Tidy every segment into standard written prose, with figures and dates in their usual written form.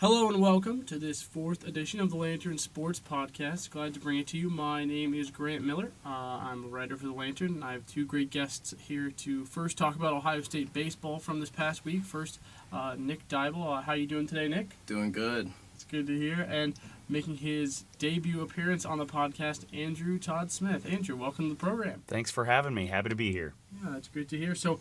Hello and welcome to this fourth edition of the Lantern Sports Podcast. Glad to bring it to you. My name is Grant Miller. I'm a writer for the Lantern, and I have two great guests here to first talk about Ohio State baseball from this past week. First, Nick Dybel. How are you doing today, Nick? Doing good. It's good to hear. And making his debut appearance on the podcast, Andrew Todd Smith. Andrew, welcome to the program. Thanks for having me. Happy to be here. Yeah, that's great to hear. So,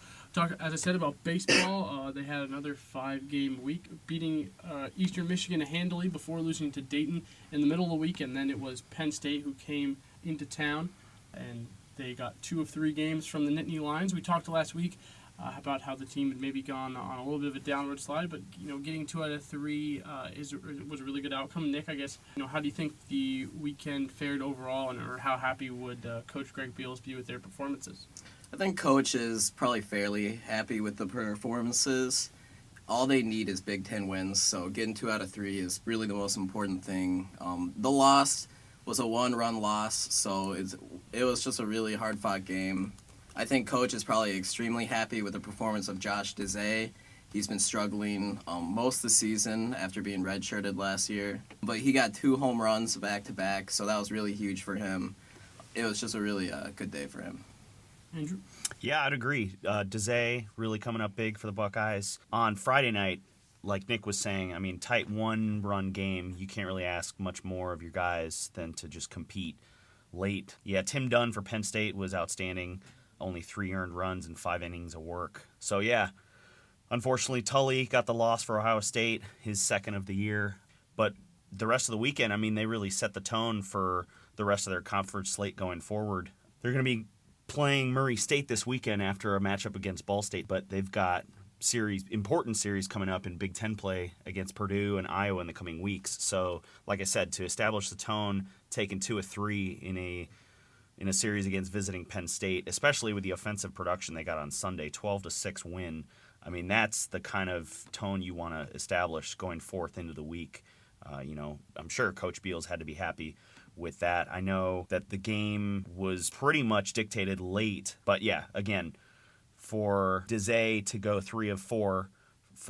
as I said about baseball, they had another 5-game week, beating Eastern Michigan handily before losing to Dayton in the middle of the week, and then it was Penn State who came into town, and they got 2 of 3 games from the Nittany Lions. We talked last week about how the team had maybe gone on a little bit of a downward slide, but getting 2 out of 3 was a really good outcome. Nick, I guess, how do you think the weekend fared overall, or how happy would Coach Greg Beals be with their performances? I think Coach is probably fairly happy with the performances. All they need is Big Ten wins, so getting 2 out of 3 is really the most important thing. The loss was a 1-run loss, so it was just a really hard-fought game. I think Coach is probably extremely happy with the performance of Josh Dezay. He's been struggling most of the season after being redshirted last year, but he got 2 home runs back-to-back, so that was really huge for him. It was just a really good day for him. Andrew? Yeah, I'd agree. Dezay really coming up big for the Buckeyes. On Friday night, like Nick was saying, tight 1-run game. You can't really ask much more of your guys than to just compete late. Yeah, Tim Dunn for Penn State was outstanding. Only 3 earned runs and 5 innings of work. So, yeah, unfortunately, Tully got the loss for Ohio State, his second of the year. But the rest of the weekend, they really set the tone for the rest of their conference slate going forward. They're going to be playing Murray State this weekend after a matchup against Ball State, but they've got important series coming up in Big Ten play against Purdue and Iowa in the coming weeks. So, like I said, to establish the tone, taking 2 of 3 in a series against visiting Penn State, especially with the offensive production they got on Sunday, 12-6 win. That's the kind of tone you want to establish going forth into the week. I'm sure Coach Beals had to be happy with that. I know that the game was pretty much dictated late, but yeah, again, for Dezay to go 3 of 4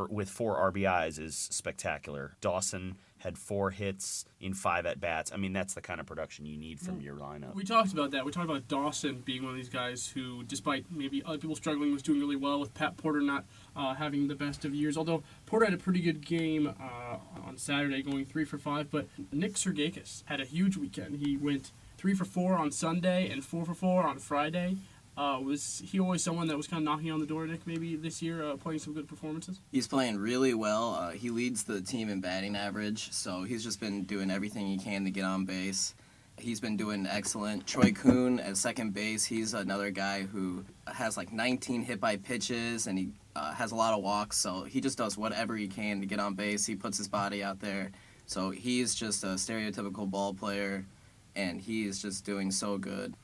with 4 RBIs is spectacular. Dawson had 4 hits in 5 at-bats. That's the kind of production you need from your lineup. We talked about that. We talked about Dawson being one of these guys who, despite maybe other people struggling, was doing really well, with Pat Porter not having the best of years. Although Porter had a pretty good game on Saturday, going 3 for 5. But Nick Sergakis had a huge weekend. He went 3 for 4 on Sunday and 4 for 4 on Friday. Was he always someone that was kind of knocking on the door, Nick, maybe this year, playing some good performances? He's playing really well. He leads the team in batting average, so he's just been doing everything he can to get on base. He's been doing excellent. Troy Kuhn at second base, he's another guy who has like 19 hit-by pitches, and he has a lot of walks, so he just does whatever he can to get on base. He puts his body out there, so he's just a stereotypical ball player, and he is just doing so good.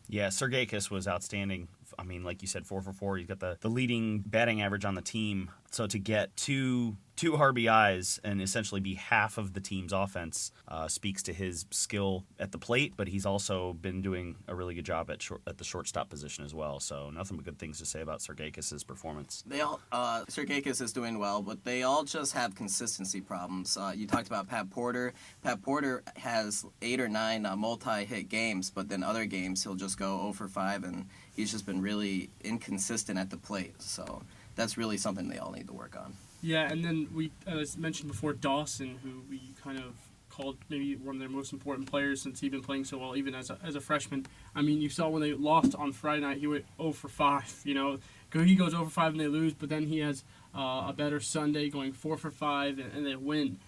Yeah, Sergakis was outstanding. Like you said, 4 for 4. He's got the leading batting average on the team. So to get two RBIs and essentially be half of the team's offense speaks to his skill at the plate, but he's also been doing a really good job at the shortstop position as well. So nothing but good things to say about Sergakis' performance. Sergakis is doing well, but they all just have consistency problems. You talked about Pat Porter. Pat Porter has 8 or 9 multi-hit games, but then other games he'll just go 0 for 5, and he's just been really inconsistent at the plate. So that's really something they all need to work on. Yeah, and then we, as mentioned before, Dawson, who we kind of called maybe one of their most important players since he'd been playing so well, even as a freshman. You saw when they lost on Friday night, he went 0 for 5. He goes 0 for 5 and they lose, but then he has a better Sunday going 4 for 5 and they win.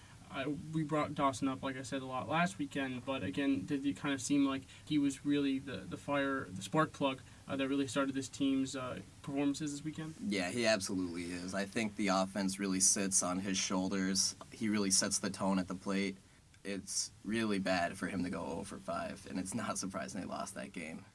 We brought Dawson up, like I said, a lot last weekend, but again, did it kind of seem like he was really the spark plug that really started this team's performances this weekend? Yeah, he absolutely is. I think the offense really sits on his shoulders. He really sets the tone at the plate. It's really bad for him to go 0 for 5, and it's not surprising they lost that game.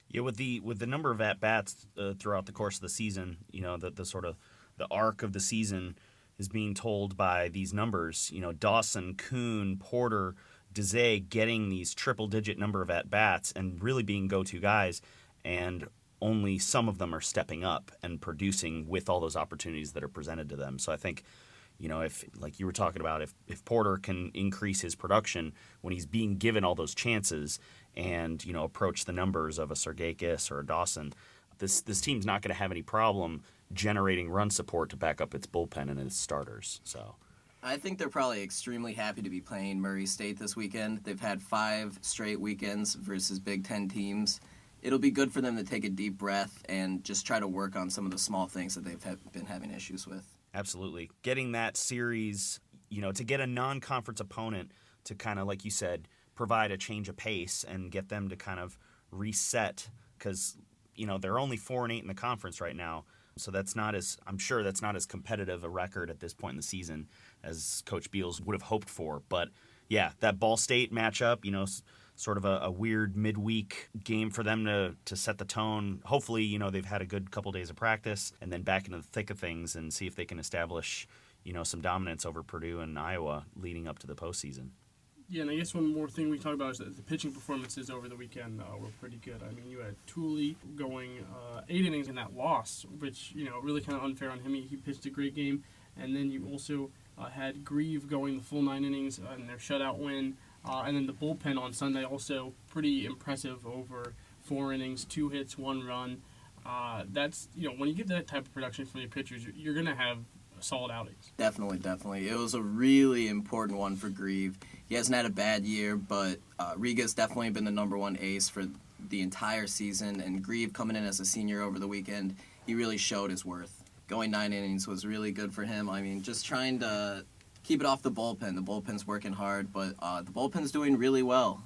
Yeah, with the number of at-bats throughout the course of the season, the sort of the arc of the season is being told by these numbers. Dawson, Kuhn, Porter, Dezay getting these triple-digit number of at-bats and really being go-to guys, and only some of them are stepping up and producing with all those opportunities that are presented to them. So I think, You know, if like you were talking about, if Porter can increase his production when he's being given all those chances and, you know, approach the numbers of a Sergaikis or a Dawson, this team's not going to have any problem generating run support to back up its bullpen and its starters. So I think they're probably extremely happy to be playing Murray State this weekend. They've had 5 straight weekends versus Big Ten teams. It'll be good for them to take a deep breath and just try to work on some of the small things that they've been having issues with. absolutely. Getting that series, you know, to get a non-conference opponent to kind of, like you said, provide a change of pace and get them to kind of reset, because, you know, they're only 4-8 in the conference right now. So I'm sure that's not as competitive a record at this point in the season as Coach Beals would have hoped for. But yeah, that Ball State matchup, you know, sort of a weird midweek game for them to set the tone. Hopefully, you know, they've had a good couple days of practice and then back into the thick of things and see if they can establish, you know, some dominance over Purdue and Iowa leading up to the postseason. Yeah, and I guess one more thing we talked about is that the pitching performances over the weekend were pretty good. I mean, you had Tooley going 8 innings in that loss, which, you know, really kind of unfair on him. He pitched a great game. And then you also had Grieve going the full 9 innings in their shutout win. And then the bullpen on Sunday also pretty impressive over 4 innings, 2 hits, 1 run. That's, you know, when you get that type of production from your pitchers, you're going to have solid outings. Definitely. It was a really important one for Grieve. He hasn't had a bad year, but Riga's definitely been the number 1 ace for the entire season, and Grieve coming in as a senior over the weekend, he really showed his worth. Going 9 innings was really good for him. I mean, just trying to keep it off the bullpen. The bullpen's working hard, but the bullpen's doing really well.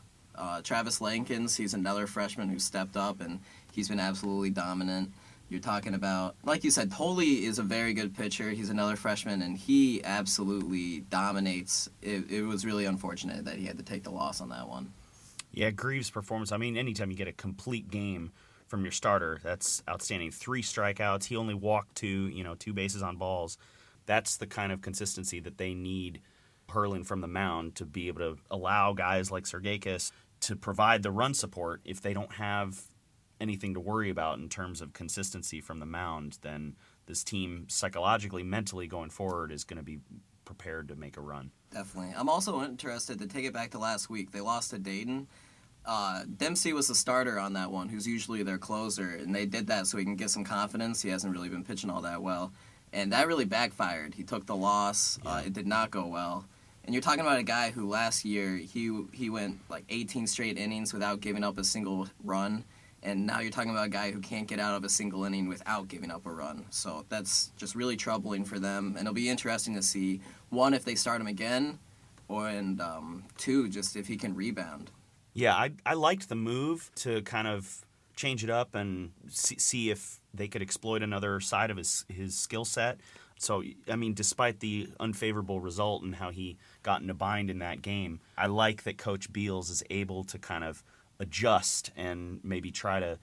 Travis Lankins, he's another freshman who stepped up, and he's been absolutely dominant. You're talking about, like you said, Tolley is a very good pitcher. He's another freshman, and he absolutely dominates. It was really unfortunate that he had to take the loss on that one. Yeah, Grieve's performance, I mean, anytime you get a complete game from your starter, that's outstanding. 3 strikeouts. He only walked 2 bases on balls. That's the kind of consistency that they need hurling from the mound to be able to allow guys like Sergaikis to provide the run support. If they don't have anything to worry about in terms of consistency from the mound, then this team psychologically, mentally going forward is going to be prepared to make a run. Definitely. I'm also interested to take it back to last week. They lost to Dayton. Dempsey was the starter on that one, who's usually their closer, and they did that so he can get some confidence. He hasn't really been pitching all that well, and that really backfired. He took the loss. It did not go well. And you're talking about a guy who last year he went like 18 straight innings without giving up a single run. And now you're talking about a guy who can't get out of a single inning without giving up a run. So that's just really troubling for them. And it'll be interesting to see, 1, if they start him again, and 2, just if he can rebound. Yeah, I liked the move to kind of change it up and see if they could exploit another side of his skill set. So, I mean, despite the unfavorable result and how he got in a bind in that game, I like that Coach Beals is able to kind of adjust and maybe try to,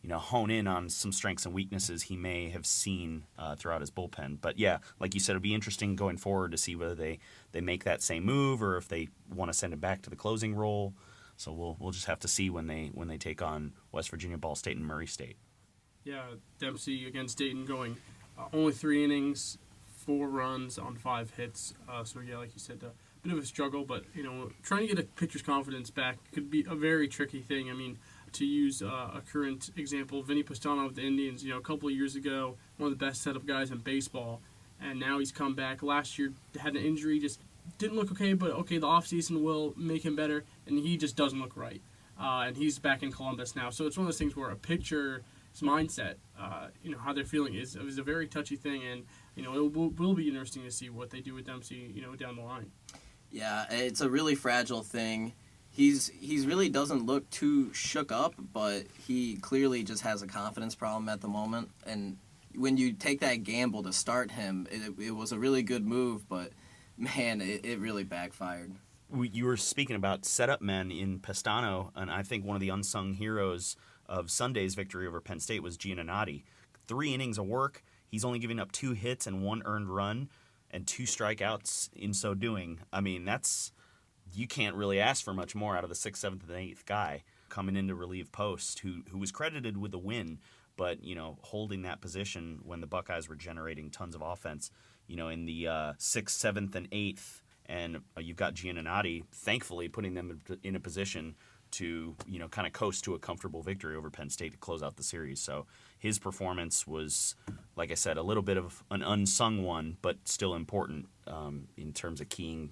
you know, hone in on some strengths and weaknesses he may have seen throughout his bullpen. But yeah, like you said, it'll be interesting going forward to see whether they make that same move or if they want to send him back to the closing role. So we'll just have to see when they take on West Virginia, Ball State, and Murray State. Yeah, Dempsey against Dayton going only 3 innings, 4 runs on 5 hits. So yeah, like you said, a bit of a struggle, but you know, trying to get a pitcher's confidence back could be a very tricky thing. I mean, to use a current example, Vinny Pastano of the Indians, you know, a couple of years ago, one of the best setup guys in baseball, and now he's come back. Last year had an injury, just didn't look okay, but okay, the offseason will make him better, and he just doesn't look right. And he's back in Columbus now. So it's one of those things where a pitcher's mindset, you know, how they're feeling is a very touchy thing, and you know, it will be interesting to see what they do with Dempsey, you know, down the line. Yeah, it's a really fragile thing. He's really doesn't look too shook up, but he clearly just has a confidence problem at the moment. And when you take that gamble to start him, it was a really good move, but man, it really backfired. You were speaking about setup men in Pastano, and I think one of the unsung heroes of Sunday's victory over Penn State was Giannotti. 3 innings of work. He's only giving up 2 hits and 1 earned run and 2 strikeouts in so doing. I mean, you can't really ask for much more out of the 6th, 7th, and 8th guy coming in to relieve Post, who was credited with the win, but, you know, holding that position when the Buckeyes were generating tons of offense. in the 6th, 7th, and 8th. And you've got Giannotti, thankfully, putting them in a position to, kind of coast to a comfortable victory over Penn State to close out the series. So his performance was, like I said, a little bit of an unsung one, but still important in terms of keying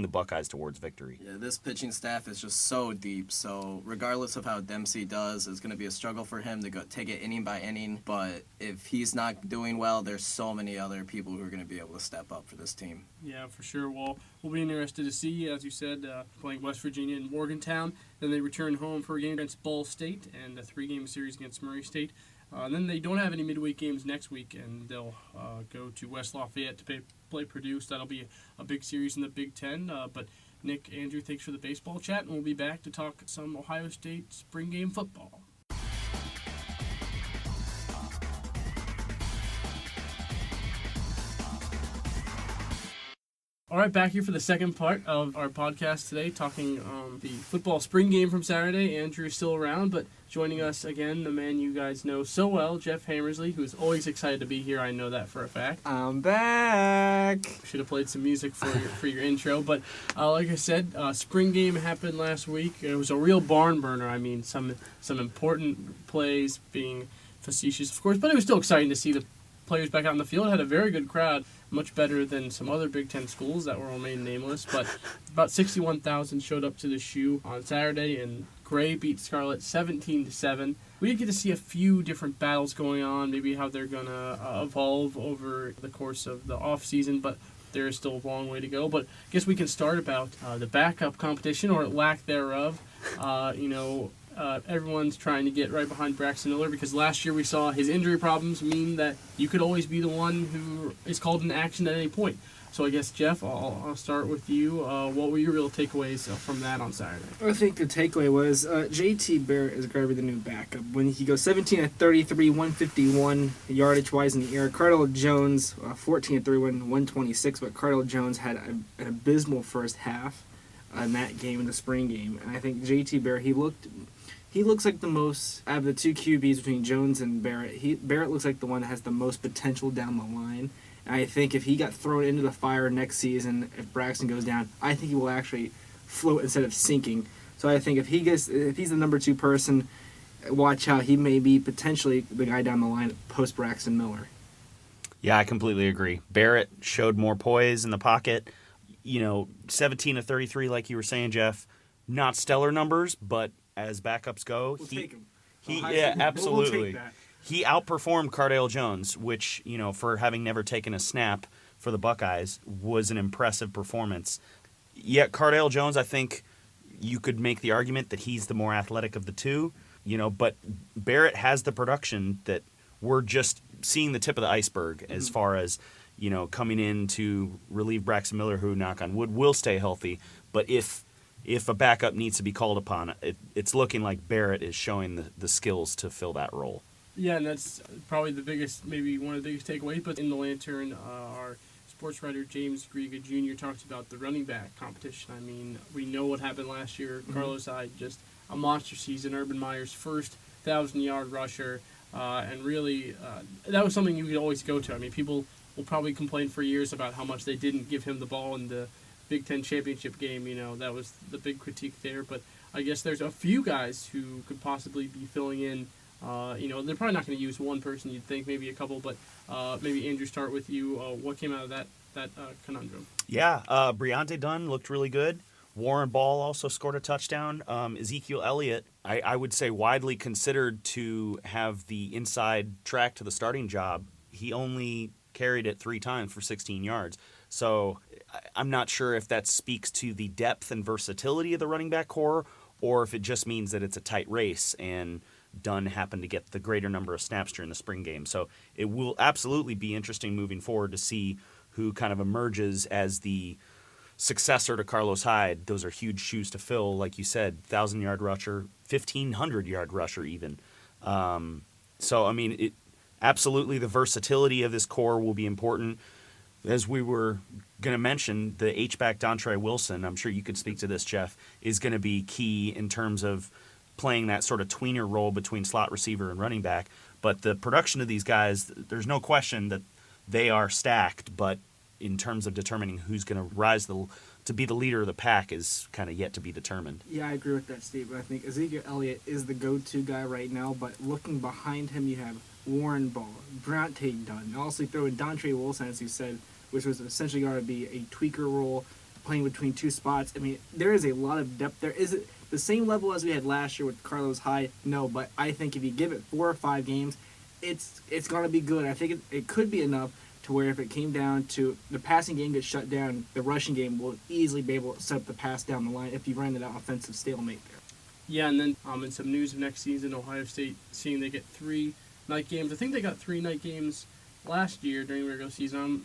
the Buckeyes towards victory. Yeah, this pitching staff is just so deep. So regardless of how Dempsey does, it's going to be a struggle for him to take it inning by inning. But if he's not doing well, there's so many other people who are going to be able to step up for this team. Yeah, for sure. Well, we'll be interested to see, as you said, playing West Virginia and Morgantown. Then they return home for a game against Ball State and a 3-game series against Murray State. Then they don't have any midweek games next week, and they'll go to West Lafayette to play Purdue. So that'll be a big series in the Big Ten. But Nick, Andrew, thanks for the baseball chat, and we'll be back to talk some Ohio State spring game football. All right, back here for the second part of our podcast today, talking the football spring game from Saturday. Andrew's still around, but joining us again, the man you guys know so well, Jeff Hammersley, who's always excited to be here. I know that for a fact. I'm back. Should have played some music for your intro, but like I said, spring game happened last week. It was a real barn burner. I mean, some important plays, being facetious, of course, but it was still exciting to see the players back out in the field. It had a very good crowd, much better than some other Big Ten schools that will remain nameless, but about 61,000 showed up to the Shoe on Saturday, and Gray beat Scarlet 17-7. We did get to see a few different battles going on, maybe how they're going to evolve over the course of the offseason, but there is still a long way to go. But I guess we can start about the backup competition, or lack thereof. Everyone's trying to get right behind Braxton Miller, because last year we saw his injury problems mean that you could always be the one who is called into action at any point. So I guess, Jeff, I'll start with you. What were your real takeaways from that on Saturday? I think the takeaway was JT Barrett is going to be the new backup. When he goes 17 of 33, 151 yardage-wise in the air. Cardell Jones, 14 of 31, 126, but Cardell Jones had an abysmal first half in that game, in the spring game. And I think JT Barrett, he looks like the most, out of the two QBs between Jones and Barrett, Barrett looks like the one that has the most potential down the line. And I think if he got thrown into the fire next season, if Braxton goes down, I think he will actually float instead of sinking. So I think if he's the number 2 person, watch out, he may be potentially the guy down the line post Braxton Miller. Yeah, I completely agree. Barrett showed more poise in the pocket. 17 of 33, like you were saying, Jeff, not stellar numbers, but as backups go, We'll take him. Absolutely. We'll take that. He outperformed Cardale Jones, which, for having never taken a snap for the Buckeyes, was an impressive performance. Yet Cardale Jones, I think you could make the argument that he's the more athletic of the two, but Barrett has the production that we're just seeing the tip of the iceberg as far as, coming in to relieve Braxton Miller, who, knock on wood, will stay healthy. But if a backup needs to be called upon, it's looking like Barrett is showing the skills to fill that role. Yeah, and that's probably maybe one of the biggest takeaways. But in the Lantern, our sports writer James Griega Jr. talked about the running back competition. I mean, we know what happened last year. Carlos Hyde, just a monster season. Urban Meyer's first 1,000-yard rusher, and really, that was something you could always go to. I mean, people will probably complain for years about how much they didn't give him the ball in the Big Ten championship game. That was the big critique there. But I guess there's a few guys who could possibly be filling in. They're probably not going to use one person, you'd think, maybe a couple, but maybe Andrew, start with you. What came out of that conundrum? Yeah, Briante Dunn looked really good. Warren Ball also scored a touchdown. Ezekiel Elliott, I would say widely considered to have the inside track to the starting job. He only carried it 3 times for 16 yards. So I'm not sure if that speaks to the depth and versatility of the running back core, or if it just means that it's a tight race and Dunn happened to get the greater number of snaps during the spring game. So it will absolutely be interesting moving forward to see who kind of emerges as the successor to Carlos Hyde. Those are huge shoes to fill, like you said, 1,000-yard rusher, 1,500-yard rusher even. Absolutely the versatility of this core will be important. As we were going to mention, the H-back Dontre Wilson, I'm sure you could speak to this, Jeff, is going to be key in terms of playing that sort of tweener role between slot receiver and running back. But the production of these guys, there's no question that they are stacked, but in terms of determining who's going to to be the leader of the pack is kind of yet to be determined. Yeah, I agree with that statement. I think Ezekiel Elliott is the go-to guy right now, but looking behind him, you have Warren Ball, Bronte Dunn, also throw in Dontre Wilson, as you said, which was essentially going to be a tweaker role, playing between two spots. I mean, there is a lot of depth there. Is it the same level as we had last year with Carlos Hyde? No, but I think if you give it 4 or 5 games, it's going to be good. I think it could be enough to where if it came down to the passing game gets shut down, the rushing game will easily be able to set up the pass down the line if you run that offensive stalemate there. Yeah, and then in some news of next season, Ohio State seeing they get 3 night games. I think they got 3 night games last year during the regular season.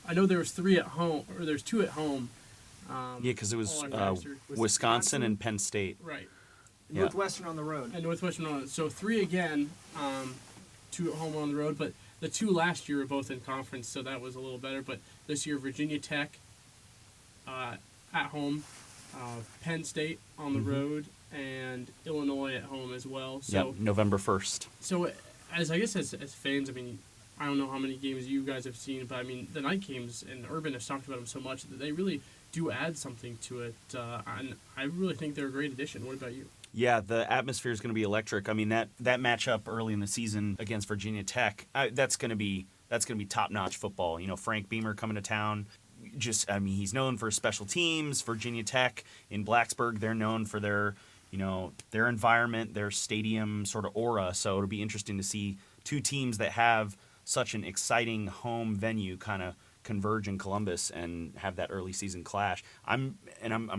I know there was 3 at home, or there's 2 at home. Yeah, because it was Wisconsin Wisconsin and Penn State. Right. Yeah. Northwestern on the road. And Northwestern on it. So 3 again, 2 at home, 1 on the road. But the 2 last year were both in conference, so that was a little better. But this year, Virginia Tech at home, Penn State on the road, and Illinois at home as well. So Yep, November 1st. So as fans, I mean, I don't know how many games you guys have seen, but I mean, the night games, and Urban has talked about them so much that they really do add something to it, and I really think they're a great addition. What about you? Yeah, the atmosphere is going to be electric. I mean, that matchup early in the season against Virginia Tech, that's going to be top-notch football. You know, Frank Beamer coming to town. He's known for special teams. Virginia Tech in Blacksburg, they're known for their environment, their stadium sort of aura. So it'll be interesting to see 2 teams that have such an exciting home venue kind of converge in Columbus and have that early season clash. I'm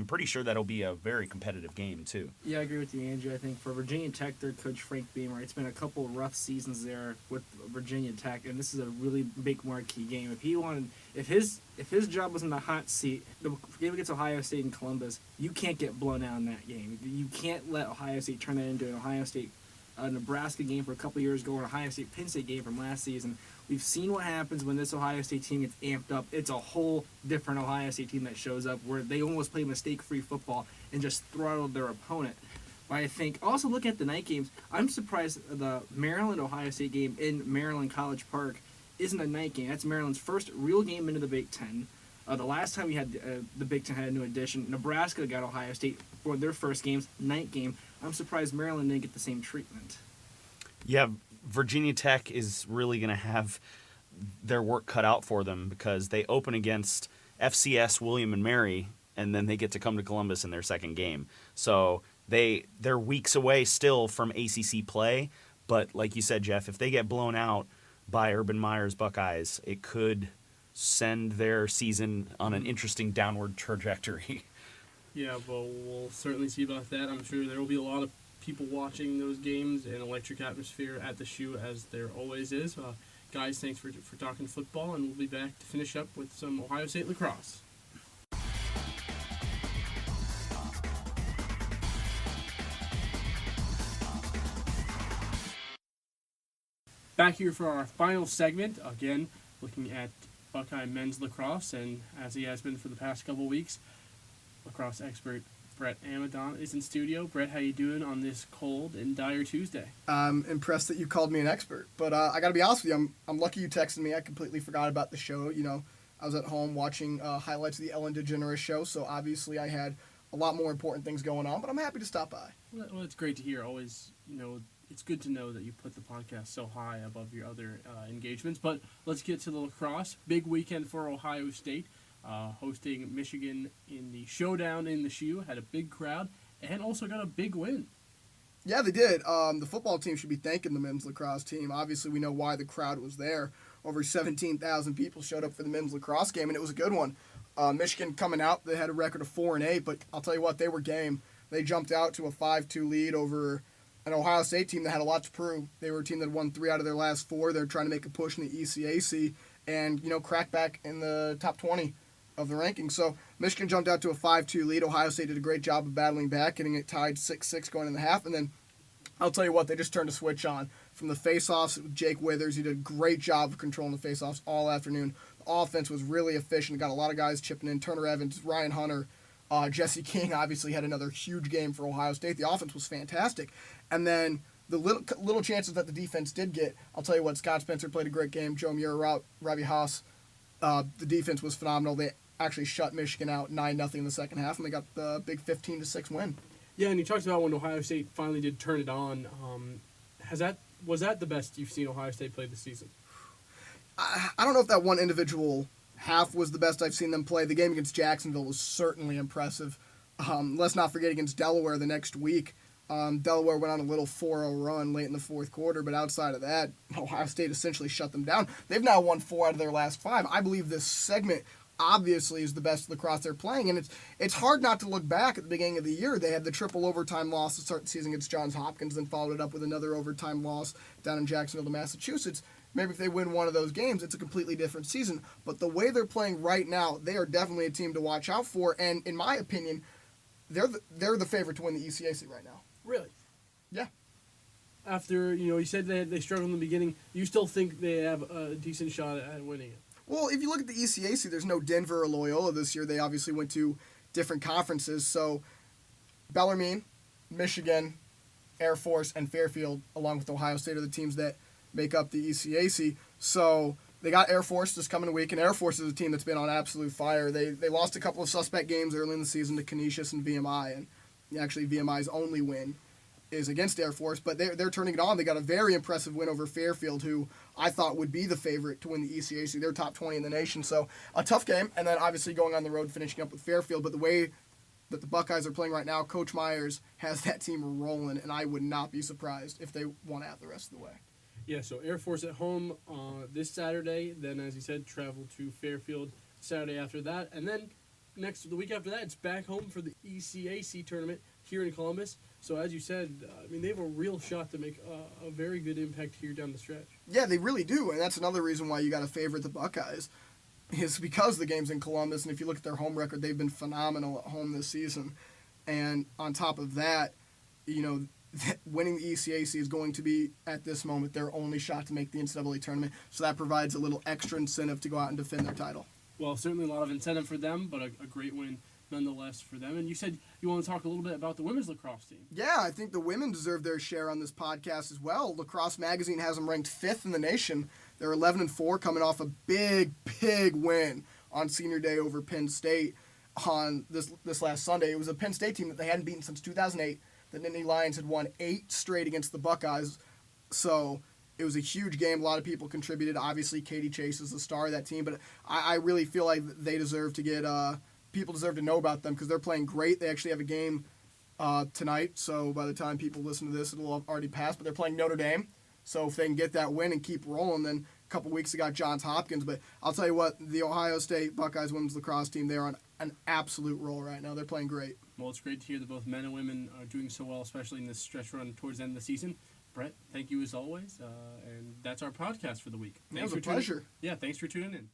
pretty sure that'll be a very competitive game too. Yeah, I agree with you, Andrew. I think for Virginia Tech, their coach Frank Beamer, it's been a couple rough seasons there with Virginia Tech, and this is a really big marquee game. If his job was in the hot seat, the game against Ohio State in Columbus, you can't get blown out in that game. You can't let Ohio State turn that into an Ohio State Nebraska game for a couple years ago, or an Ohio State Penn State game from last season. We've seen what happens when this Ohio State team gets amped up. It's a whole different Ohio State team that shows up where they almost play mistake-free football and just throttled their opponent. But I think, also looking at the night games, I'm surprised the Maryland-Ohio State game in Maryland College Park isn't a night game. That's Maryland's first real game into the Big Ten. The last time we had the Big Ten had a new addition, Nebraska got Ohio State for their first games, night game. I'm surprised Maryland didn't get the same treatment. Yeah, Virginia Tech is really going to have their work cut out for them because they open against FCS William and Mary, and then they get to come to Columbus in their second game. So they're weeks away still from ACC play, but like you said, Jeff, if they get blown out by Urban Meyer's Buckeyes, it could send their season on an interesting downward trajectory. Yeah, well, we'll certainly see about that. I'm sure there will be a lot of people watching those games and electric atmosphere at the shoe, as there always is. Guys, thanks for talking football, and we'll be back to finish up with some Ohio State lacrosse. Back here for our final segment, again, looking at Buckeye men's lacrosse, and as he has been for the past couple weeks, lacrosse expert Brett Amadon is in studio. Brett, how you doing on this cold and dire Tuesday? I'm impressed that you called me an expert, but I got to be honest with you, I'm lucky you texted me. I completely forgot about the show. You know, I was at home watching highlights of the Ellen DeGeneres show, so obviously I had a lot more important things going on, but I'm happy to stop by. Well, it's great to hear. Always, it's good to know that you put the podcast so high above your other engagements. But let's get to the lacrosse. Big weekend for Ohio State. Hosting Michigan in the showdown in the shoe, had a big crowd, and also got a big win. Yeah, they did. The football team should be thanking the men's lacrosse team. Obviously, we know why the crowd was there. Over 17,000 people showed up for the men's lacrosse game, and it was a good one. Michigan coming out, they had a record of 4-8, but I'll tell you what, they were game. They jumped out to a 5-2 lead over an Ohio State team that had a lot to prove. They were a team that won 3 out of their last 4. They're trying to make a push in the ECAC and, crack back in the top 20 of the rankings. So Michigan jumped out to a 5-2 lead. Ohio State did a great job of battling back, getting it tied 6-6 going in the half. And then I'll tell you what, they just turned a switch on. From the face-offs with Jake Withers, he did a great job of controlling the face-offs all afternoon. The offense was really efficient. Got a lot of guys chipping in. Turner Evans, Ryan Hunter, Jesse King obviously had another huge game for Ohio State. The offense was fantastic. And then the little chances that the defense did get, I'll tell you what, Scott Spencer played a great game. Joe Muir, Robbie Haas, The defense was phenomenal. They actually shut Michigan out 9-0 in the second half, and they got the big 15-6 win. Yeah, and you talked about when Ohio State finally did turn it on. Was that the best you've seen Ohio State play this season? I don't know if that one individual half was the best I've seen them play. The game against Jacksonville was certainly impressive. Let's not forget against Delaware the next week. Delaware went on a little 4-0 run late in the fourth quarter, but outside of that, Ohio State essentially shut them down. They've now won 4 out of their last 5. I believe this segment obviously is the best lacrosse they're playing, and it's hard not to look back at the beginning of the year. They had the triple overtime loss to start the season against Johns Hopkins, then followed it up with another overtime loss down in Jacksonville to Massachusetts. Maybe if they win one of those games, it's a completely different season. But the way they're playing right now, they are definitely a team to watch out for, and in my opinion, they're the favorite to win the ECAC right now. Really? Yeah. After, you said they struggled in the beginning, you still think they have a decent shot at winning it? Well, if you look at the ECAC, there's no Denver or Loyola this year. They obviously went to different conferences. So Bellarmine, Michigan, Air Force, and Fairfield, along with Ohio State, are the teams that make up the ECAC. So they got Air Force this coming week, and Air Force is a team that's been on absolute fire. They lost a couple of suspect games early in the season to Canisius and VMI, and actually VMI's only win is against Air Force, but they're turning it on. They got a very impressive win over Fairfield, who I thought would be the favorite to win the ECAC. They're top 20 in the nation, so a tough game, and then obviously going on the road, finishing up with Fairfield. But the way that the Buckeyes are playing right now, Coach Myers has that team rolling, and I would not be surprised if they won out the rest of the way. Yeah, so Air Force at home this Saturday, then as you said, travel to Fairfield Saturday after that, and then the week after that, it's back home for the ECAC tournament here in Columbus. So as you said, they have a real shot to make a very good impact here down the stretch. Yeah, they really do, and that's another reason why you got to favorite the Buckeyes, is because the game's in Columbus, and if you look at their home record, they've been phenomenal at home this season. And on top of that, winning the ECAC is going to be, at this moment, their only shot to make the NCAA tournament, so that provides a little extra incentive to go out and defend their title. Well, certainly a lot of incentive for them, but a great win nonetheless for them. And you said you want to talk a little bit about the women's lacrosse team. Yeah, I think the women deserve their share on this podcast as well. Lacrosse Magazine has them ranked 5th in the nation. They're 11-4, coming off a big win on Senior Day over Penn State on this last Sunday. It was a Penn State team that they hadn't beaten since 2008. The Nittany Lions had won 8 straight against the Buckeyes, so it was a huge game. A lot of people contributed. Obviously, Katie Chase is the star of that team, but I really feel like they deserve to get people deserve to know about them because they're playing great. They actually have a game tonight, so by the time people listen to this, it'll have already passed, but they're playing Notre Dame. So if they can get that win and keep rolling, then a couple weeks they got Johns Hopkins. But I'll tell you what, the Ohio State Buckeyes women's lacrosse team, they're on an absolute roll right now. They're playing great. Well, it's great to hear that both men and women are doing so well, especially in this stretch run towards the end of the season. Brett, thank you as always, and that's our podcast for the week. It was a pleasure. Yeah, thanks for tuning in.